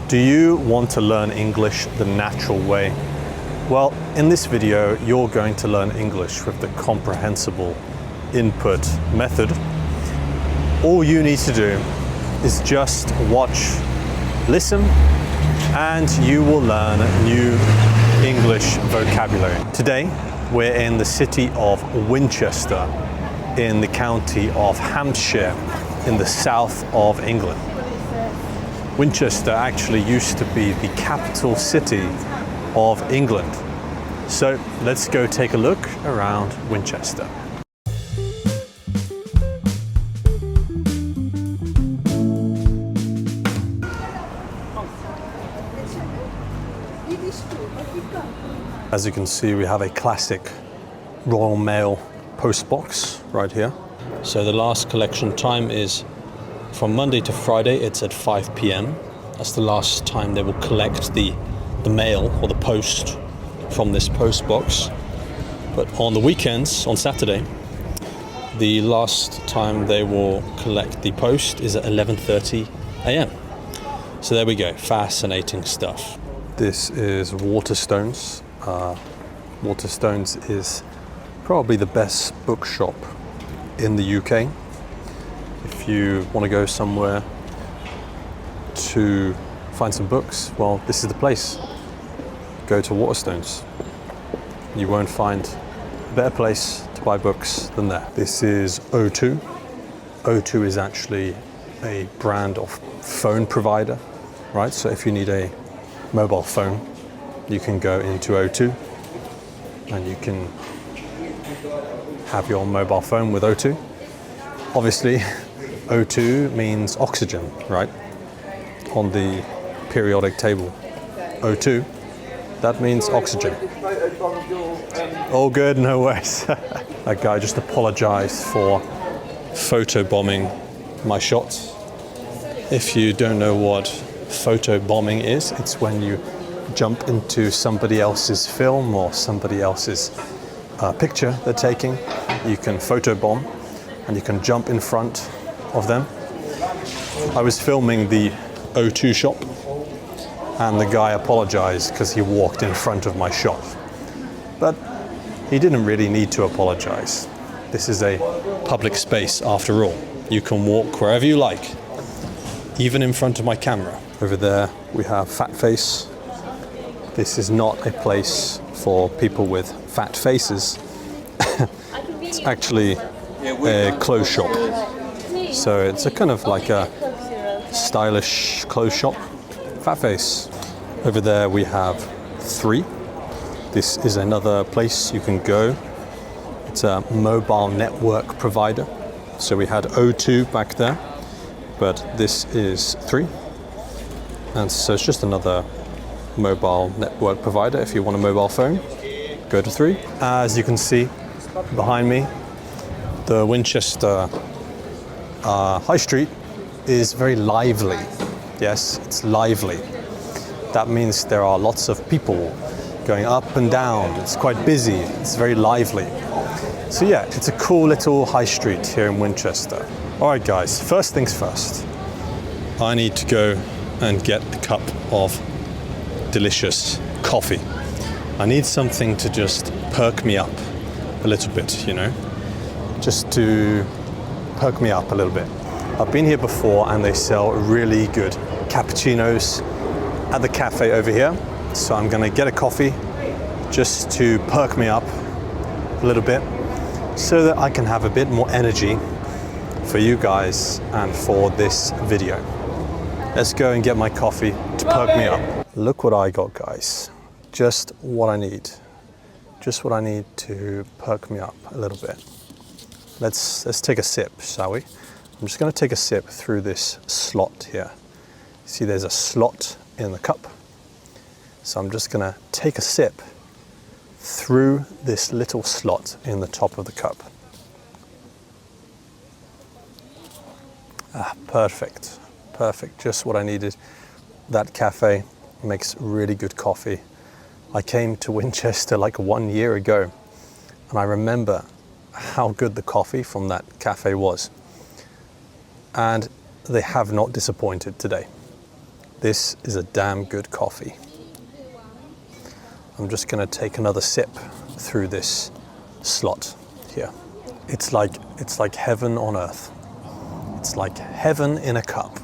Do you want to learn English the natural way? Well, in this video, you're going to learn English with the comprehensible input method. All you need to do is just watch, listen, and you will learn new English vocabulary. Today, we're in the city of Winchester in the county of Hampshire in the south of England. Winchester actually used to be the capital city of England. So let's go take a look around Winchester. As you can see, we have a classic Royal Mail post box right here. So the last collection time is from Monday to Friday. It's at 5 p.m. That's the last time they will collect the mail or the post from this post box. But on the weekends, on Saturday, the last time they will collect the post is at 11:30 a.m. So there we go, fascinating stuff. This is Waterstones. Waterstones is probably the best bookshop in the UK. If you want to go somewhere to find some books, well, this is the place. Go to Waterstones. You won't find a better place to buy books than there. This is O2. O2 is actually a brand of phone provider, right? So if you need a mobile phone, you can go into O2 and you can have your mobile phone with O2. Obviously, O2 means oxygen, right? On the periodic table. O2, that means oxygen. All good, no worries. That guy just apologized for photobombing my shot. If you don't know what photobombing is, it's when you jump into somebody else's film or somebody else's picture they're taking. You can photobomb and you can jump in front of them. I was filming the O2 shop and the guy apologized because he walked in front of my shop. But he didn't really need to apologize. This is a public space after all. You can walk wherever you like, even in front of my camera. Over there we have Fat Face. This is not a place for people with fat faces. It's actually a clothes shop. So it's a kind of like a stylish clothes shop. Fat Face. Over there we have 3. This is another place you can go. It's a mobile network provider. So we had O2 back there, but this is 3. And so it's just another mobile network provider. If you want a mobile phone, go to 3. As you can see behind me, the Winchester High Street is very lively. Yes, it's lively. That means there are lots of people going up and down. It's quite busy. It's very lively. So yeah, it's a cool little high street here in Winchester. All right, guys, first things first. I need to go and get a cup of delicious coffee. I need something to just perk me up a little bit, you know, just to perk me up a little bit. I've been here before and they sell really good cappuccinos at the cafe over here. So I'm gonna get a coffee just to perk me up a little bit so that I can have a bit more energy for you guys and for this video. Let's go and get my coffee to perk me up. Look what I got, guys. Just what I need. Just what I need to perk me up a little bit. Let's take a sip, shall we? I'm just gonna take a sip through this slot here. See, there's a slot in the cup. So I'm just gonna take a sip through this little slot in the top of the cup. Perfect. Perfect, just what I needed. That cafe makes really good coffee. I came to Winchester like 1 year ago and I remember how good the coffee from that cafe was. And they have not disappointed today. This is a damn good coffee. I'm just going to take another sip through this slot here. It's like heaven on earth. It's like heaven in a cup,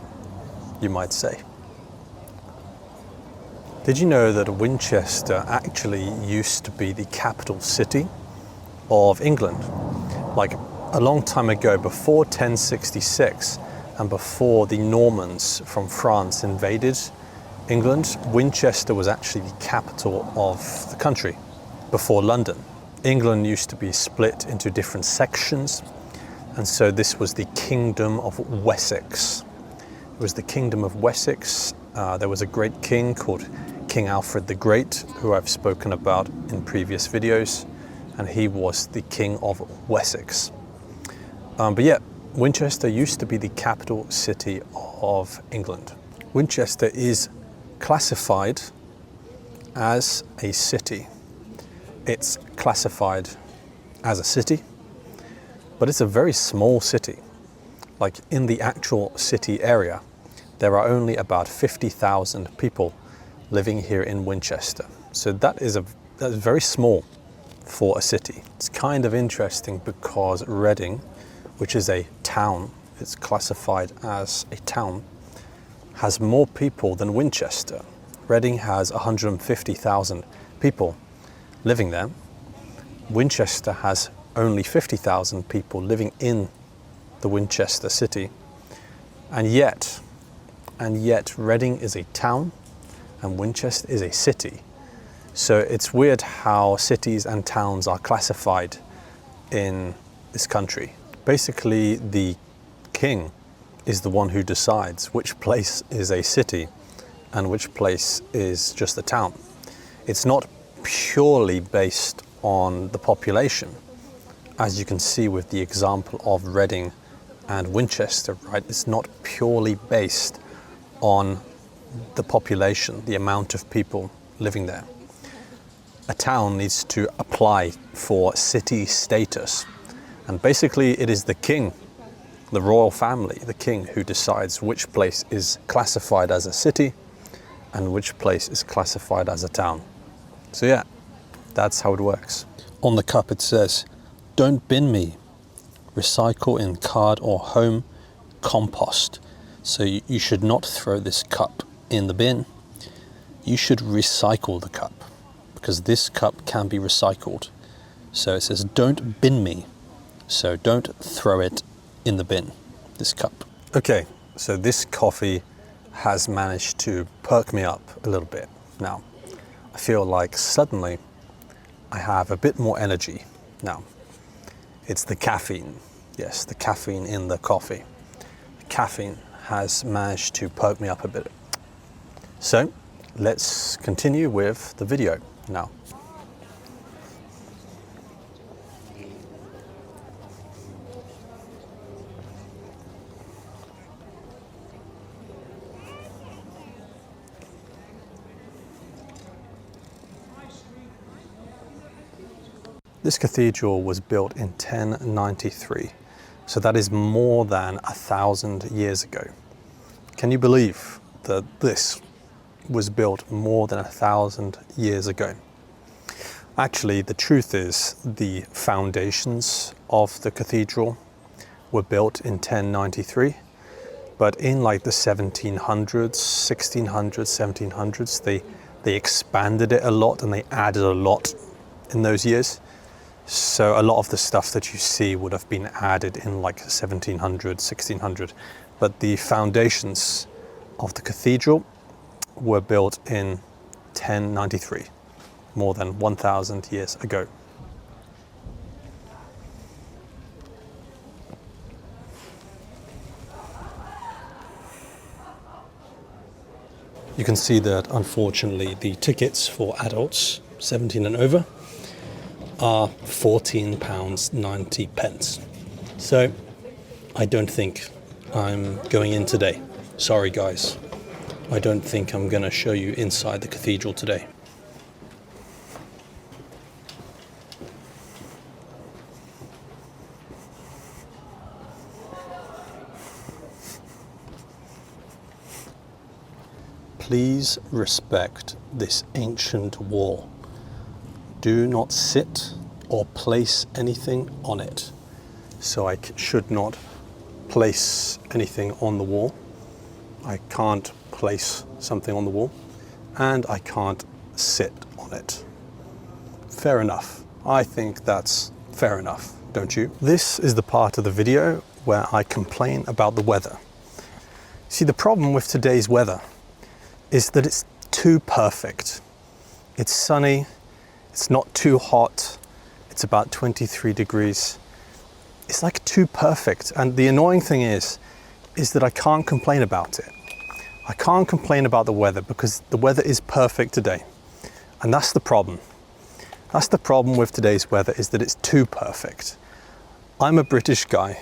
you might say. Did you know that Winchester actually used to be the capital city of England? Like a long time ago, before 1066 and before the Normans from France invaded England, Winchester was actually the capital of the country before London. England used to be split into different sections, and so this was the Kingdom of Wessex. It was the Kingdom of Wessex. There was a great king called King Alfred the Great, who I've spoken about in previous videos, and he was the King of Wessex. But yeah, Winchester used to be the capital city of England. Winchester is classified as a city. It's classified as a city, but it's a very small city. Like in the actual city area, there are only about 50,000 people living here in Winchester. So that's very small for a city. It's kind of interesting because Reading, which is a town, it's classified as a town, has more people than Winchester. Reading has 150,000 people living there. Winchester has only 50,000 people living in the Winchester city. And yet Reading is a town and Winchester is a city. So it's weird how cities and towns are classified in this country. Basically, the king is the one who decides which place is a city and which place is just a town. It's not purely based on the population, as you can see with the example of Reading and Winchester, right? It's not purely based on the population, the amount of people living there. A town needs to apply for city status, and basically it is the king, the royal family, the king, who decides which place is classified as a city and which place is classified as a town. So yeah, that's how it works. On the cup it says, "Don't bin me, recycle in card or home compost." So you should not throw this cup in the bin. You should recycle the cup, because this cup can be recycled. So it says, "Don't bin me." So don't throw it in the bin, this cup. Okay, so this coffee has managed to perk me up a little bit. Now, I feel like suddenly I have a bit more energy now. It's the caffeine. Yes, the caffeine in the coffee. The caffeine has managed to perk me up a bit. So let's continue with the video now. This cathedral was built in 1093, so that is more than 1,000 years ago. Can you believe that this was built more than 1,000 years ago? Actually, the truth is the foundations of the cathedral were built in 1093, but in like the 1700s, 1600s, 1700s, they expanded it a lot and they added a lot in those years. So a lot of the stuff that you see would have been added in like 1700, 1600, but the foundations of the cathedral were built in 1093, more than 1,000 years ago. You can see that unfortunately the tickets for adults 17 and over are £14.90. So I don't think I'm going in today. Sorry guys, I don't think I'm going to show you inside the cathedral today. please respect this ancient wall. Do not sit or place anything on it. So I should not place anything on the wall. I can't place something on the wall, and I can't sit on it. Fair enough. I think that's fair enough, don't you? This is the part of the video where I complain about the weather. See, the problem with today's weather is that it's too perfect. It's sunny, it's not too hot, it's about 23 degrees. It's like too perfect, and the annoying thing is that I can't complain about it. I can't complain about the weather because the weather is perfect today. And that's the problem. That's the problem with today's weather, is that it's too perfect. I'm a British guy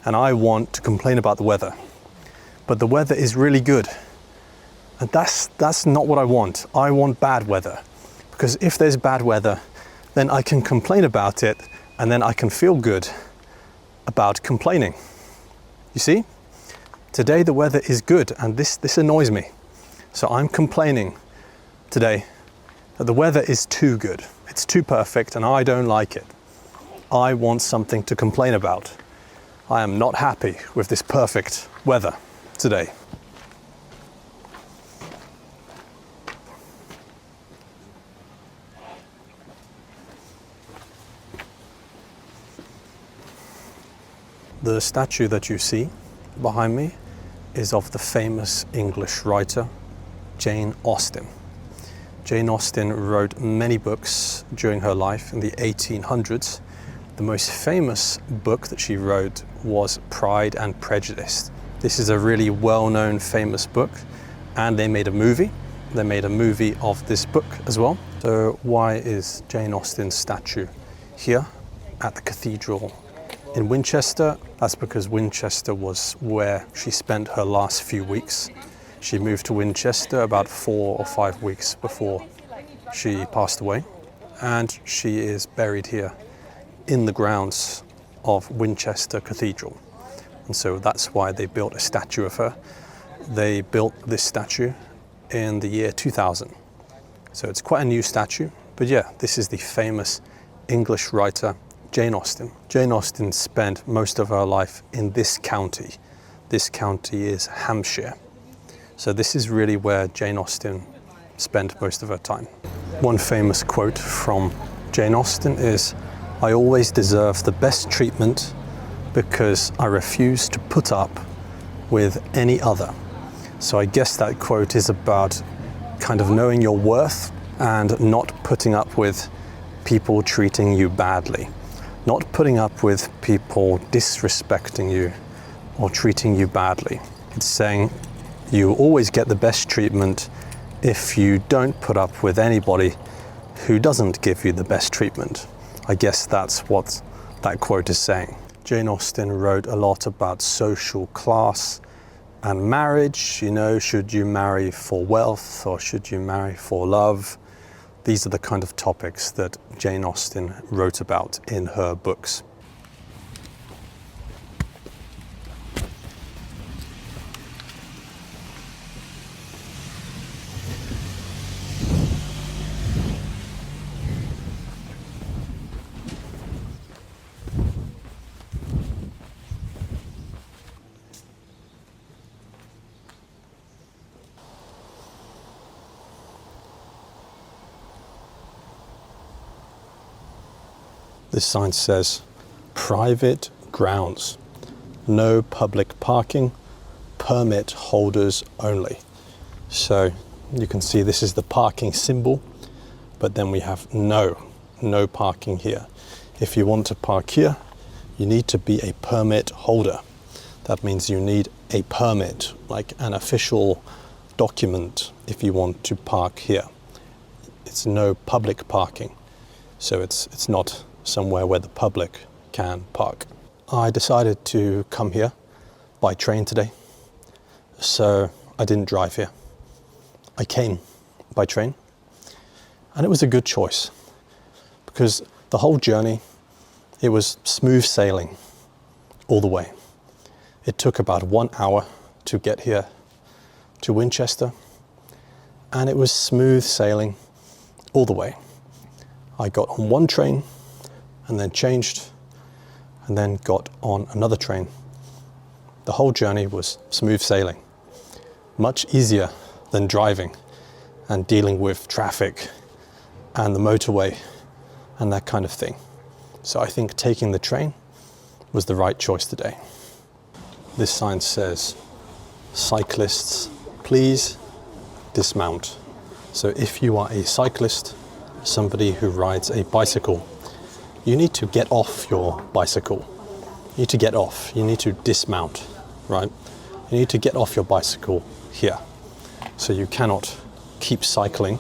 and I want to complain about the weather, but the weather is really good. And that's not what I want. I want bad weather, because if there's bad weather, then I can complain about it and then I can feel good about complaining. You see? Today the weather is good, and this annoys me. So I'm complaining today that the weather is too good. It's too perfect and I don't like it. I want something to complain about. I am not happy with this perfect weather today. The statue that you see behind me is of the famous English writer Jane Austen. Jane Austen wrote many books during her life in the 1800s. The most famous book that she wrote was Pride and Prejudice. This is a really well-known, famous book, and they made a movie. They made a movie of this book as well. So why is Jane Austen's statue here at the cathedral in Winchester? That's because Winchester was where she spent her last few weeks. She moved to Winchester about 4 or 5 weeks before she passed away, and she is buried here in the grounds of Winchester Cathedral. And so that's why they built a statue of her. They built this statue in the year 2000. So it's quite a new statue, but yeah, this is the famous English writer Jane Austen. Jane Austen spent most of her life in this county. This county is Hampshire. So this is really where Jane Austen spent most of her time. One famous quote from Jane Austen is, "I always deserve the best treatment because I refuse to put up with any other." So I guess that quote is about kind of knowing your worth and not putting up with people treating you badly. Not putting up with people disrespecting you or treating you badly. It's saying you always get the best treatment if you don't put up with anybody who doesn't give you the best treatment. I guess that's what that quote is saying. Jane Austen wrote a lot about social class and marriage. You know, should you marry for wealth or should you marry for love? These are the kind of topics that Jane Austen wrote about in her books. This sign says, "Private grounds, no public parking, permit holders only." So you can see this is the parking symbol, but then we have no parking here. If you want to park here, you need to be a permit holder. That means you need a permit, like an official document, if you want to park here. It's no public parking, so it's not somewhere where the public can park. I decided to come here by train today, so I didn't drive here. I came by train, and it was a good choice because the whole journey, it was smooth sailing all the way. It took about 1 hour to get here to Winchester, and it was smooth sailing all the way. I got on one train and then changed and then got on another train. The whole journey was smooth sailing. Much easier than driving and dealing with traffic and the motorway and that kind of thing. So I think taking the train was the right choice today. This sign says, cyclists, please dismount. So if you are a cyclist, somebody who rides a bicycle, you need to get off your bicycle. You need to get off, you need to dismount, right? You need to get off your bicycle here. So you cannot keep cycling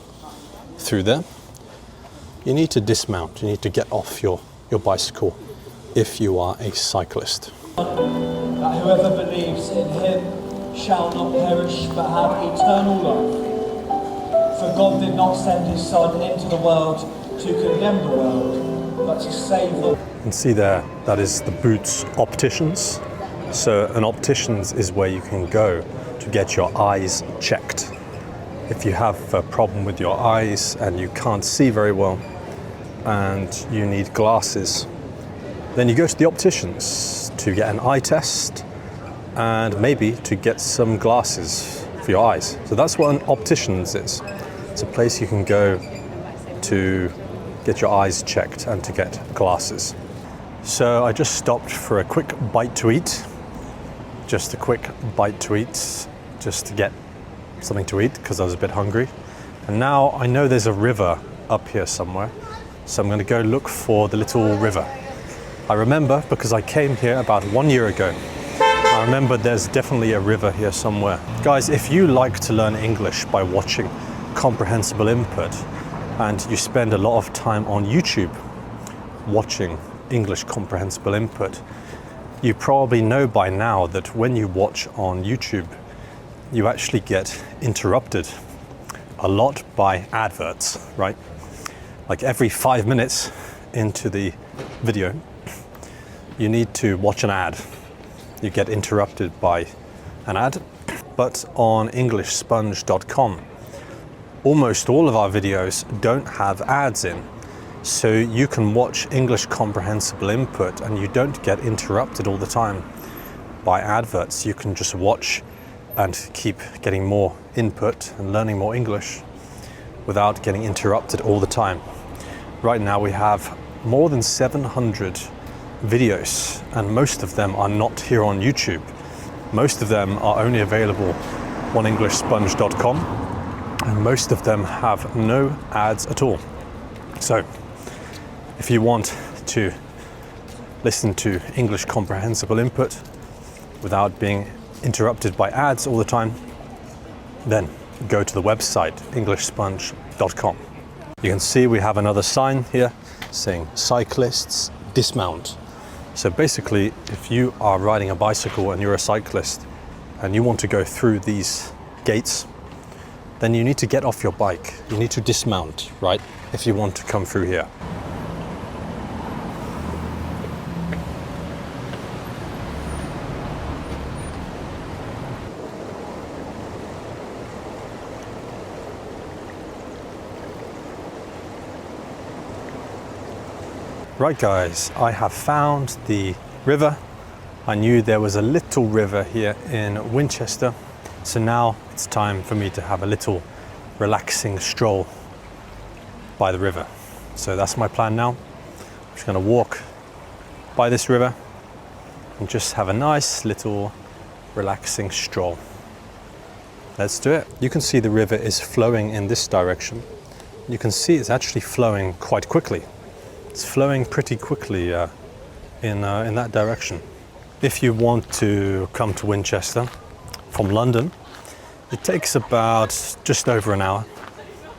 through there. You need to dismount, you need to get off your bicycle if you are a cyclist. That whoever believes in him shall not perish but have eternal life. For God did not send his Son into the world to condemn the world, but to save the world. You can see there, that is the Boots Opticians. So an opticians is where you can go to get your eyes checked. If you have a problem with your eyes and you can't see very well and you need glasses, then you go to the opticians to get an eye test and maybe to get some glasses for your eyes. So that's what an opticians is. It's a place you can go to get your eyes checked and to get glasses. So I just stopped for a quick bite to eat. Just a quick bite to eat, just to get something to eat because I was a bit hungry. And now I know there's a river up here somewhere. So I'm going to go look for the little river. I remember because I came here about 1 year ago. I remember there's definitely a river here somewhere. Guys, if you like to learn English by watching Comprehensible Input and you spend a lot of time on YouTube watching English Comprehensible Input, you probably know by now that when you watch on YouTube, you actually get interrupted a lot by adverts, right? Like every 5 minutes into the video, you need to watch an ad. You get interrupted by an ad. But on EnglishSponge.com, almost all of our videos don't have ads in. So you can watch English Comprehensible Input and you don't get interrupted all the time by adverts. You can just watch and keep getting more input and learning more English without getting interrupted all the time. Right now we have more than 700 videos and most of them are not here on YouTube. Most of them are only available on EnglishSponge.com and most of them have no ads at all. So if you want to listen to English Comprehensible Input without being interrupted by ads all the time, then go to the website EnglishSponge.com. You can see we have another sign here saying cyclists dismount. So basically, if you are riding a bicycle and you're a cyclist and you want to go through these gates, then you need to get off your bike. You need to dismount, right? If you want to come through here. Right guys, I have found the river. I knew there was a little river here in Winchester. So now it's time for me to have a little relaxing stroll by the river. So that's my plan now. I'm just going to walk by this river and just have a nice little relaxing stroll. Let's do it. You can see the river is flowing in this direction. You can see it's actually flowing quite quickly. It's flowing pretty quickly in that direction. If you want to come to Winchester from London, it takes about just over an hour,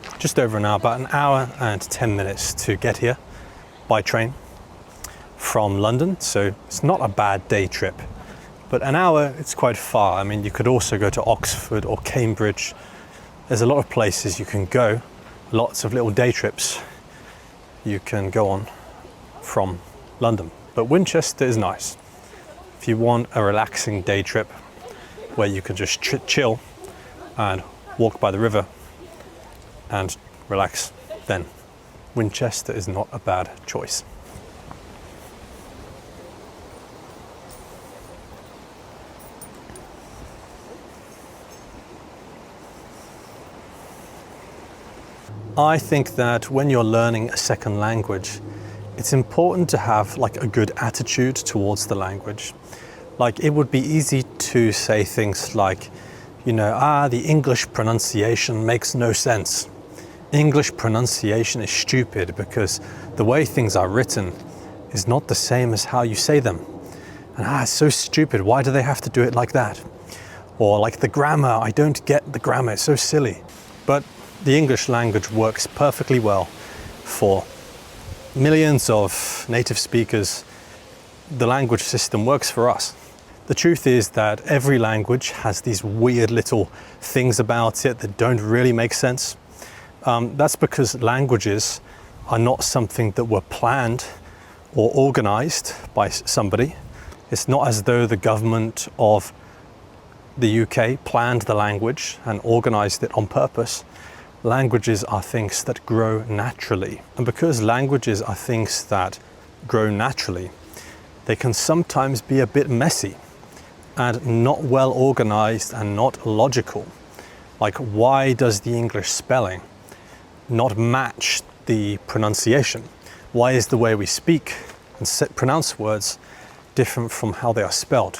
about an hour and 10 minutes to get here by train from London. So it's not a bad day trip, but an hour, it's quite far. I mean, you could also go to Oxford or Cambridge. There's a lot of places you can go, lots of little day trips you can go on from London. But Winchester is nice. If you want a relaxing day trip where you can just chill and walk by the river and relax, then Winchester is not a bad choice. I think that when you're learning a second language, it's important to have like a good attitude towards the language. Like, it would be easy to say things like, the English pronunciation makes no sense. English pronunciation is stupid because the way things are written is not the same as how you say them. And it's so stupid, why do they have to do it like that? Or like the grammar, I don't get the grammar, it's so silly. But the English language works perfectly well for millions of native speakers. The language system works for us. The truth is that every language has these weird little things about it that don't really make sense. That's because languages are not something that were planned or organized by somebody. It's not as though the government of the UK planned the language and organized it on purpose. Languages are things that grow naturally. And because languages are things that grow naturally, they can sometimes be a bit messy and not well organized and not logical. Like, why does the English spelling not match the pronunciation? Why is the way we speak and pronounce words different from how they are spelled?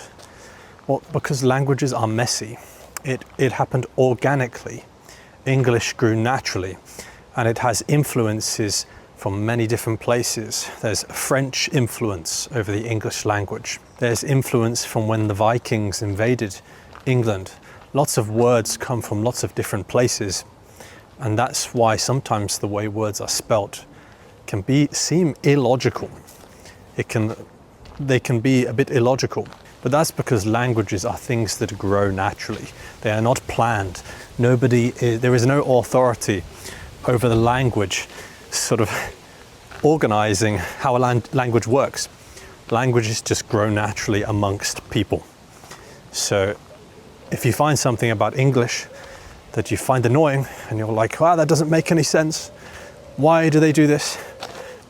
Well, because languages are messy. It happened organically. English grew naturally, and it has influences from many different places. There's French influence over the English language. There's influence from when the Vikings invaded England. Lots of words come from lots of different places, and that's why sometimes the way words are spelt can seem illogical. They can be a bit illogical, but that's because languages are things that grow naturally. They are not planned. There is no authority over the language sort of organizing how a language works. Languages just grow naturally amongst people. So if you find something about English that you find annoying and you're like, wow, that doesn't make any sense, why do they do this?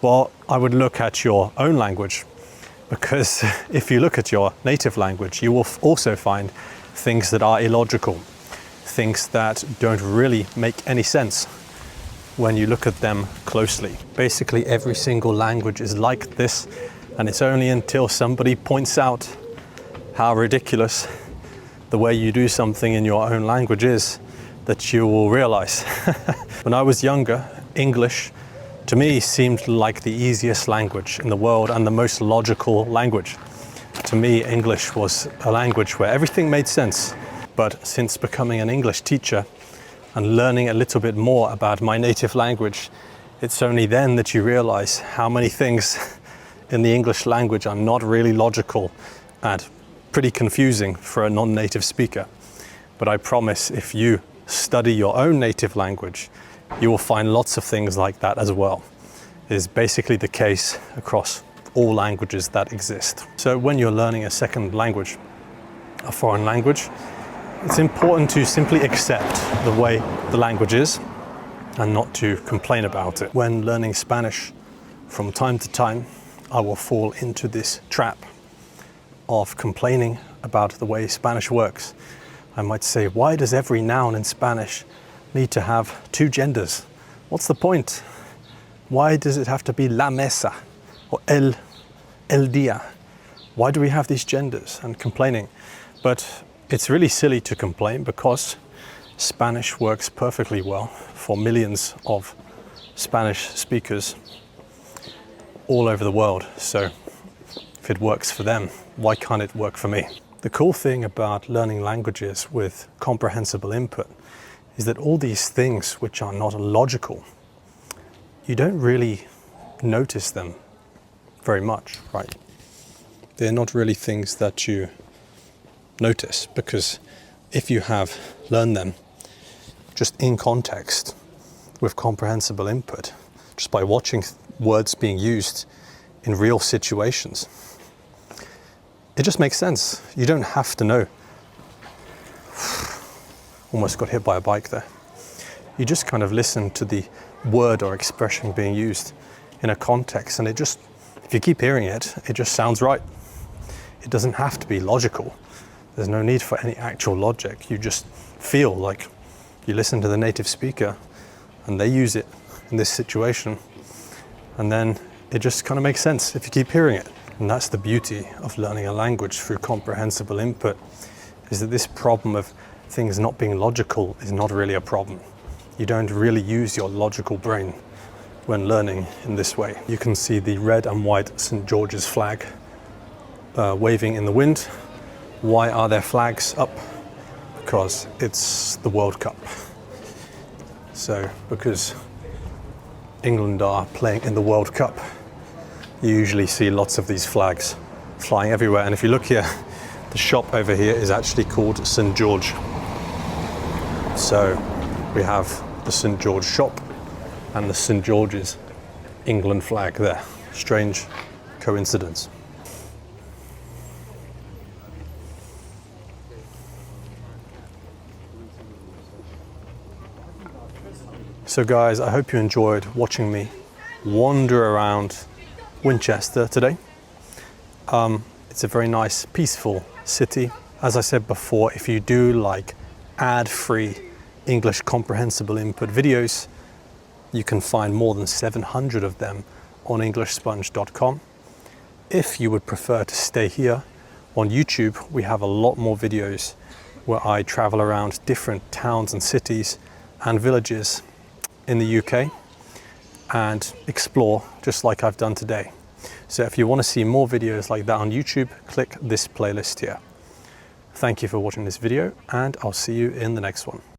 Well, I would look at your own language, because if you look at your native language, you will also find things that are illogical, things that don't really make any sense when you look at them closely. Basically, every single language is like this, and it's only until somebody points out how ridiculous the way you do something in your own language is that you will realize. When I was younger, English to me seemed like the easiest language in the world and the most logical language. To me, English was a language where everything made sense. But since becoming an English teacher and learning a little bit more about my native language, it's only then that you realize how many things in the English language are not really logical and pretty confusing for a non-native speaker. But I promise, if you study your own native language, you will find lots of things like that as well. It is basically the case across all languages that exist. So when you're learning a second language, a foreign language, it's important to simply accept the way the language is and not to complain about it. When learning Spanish, from time to time, I will fall into this trap of complaining about the way Spanish works. I might say, why does every noun in Spanish need to have two genders? What's the point? Why does it have to be la mesa or el día? Why do we have these genders? And complaining. But it's really silly to complain, because Spanish works perfectly well for millions of Spanish speakers all over the world. So if it works for them, why can't it work for me? The cool thing about learning languages with comprehensible input is that all these things which are not logical, you don't really notice them very much, right? They're not really things that you notice, because if you have learned them just in context with comprehensible input, just by watching words being used in real situations, it just makes sense. You don't have to know. Almost got hit by a bike there. You just kind of listen to the word or expression being used in a context, and it just, if you keep hearing it, it just sounds right. It doesn't have to be logical. There's no need for any actual logic. You just feel like you listen to the native speaker and they use it in this situation, and then it just kind of makes sense if you keep hearing it. And that's the beauty of learning a language through comprehensible input, is that this problem of things not being logical is not really a problem. You don't really use your logical brain when learning in this way. You can see the red and white St. George's flag waving in the wind. Why are there flags up? Because it's the World Cup. So because England are playing in the World Cup, you usually see lots of these flags flying everywhere. And if you look here, the shop over here is actually called St. George. So we have the St. George shop and the St. George's England flag there. Strange coincidence. So guys, I hope you enjoyed watching me wander around Winchester today. It's a very nice, peaceful city. As I said before, if you do like ad-free English comprehensible input videos, you can find more than 700 of them on EnglishSponge.com. If you would prefer to stay here on YouTube, we have a lot more videos where I travel around different towns and cities and villages in the UK and explore just like I've done today. So if you want to see more videos like that on YouTube, click this playlist here. Thank you for watching this video, and I'll see you in the next one.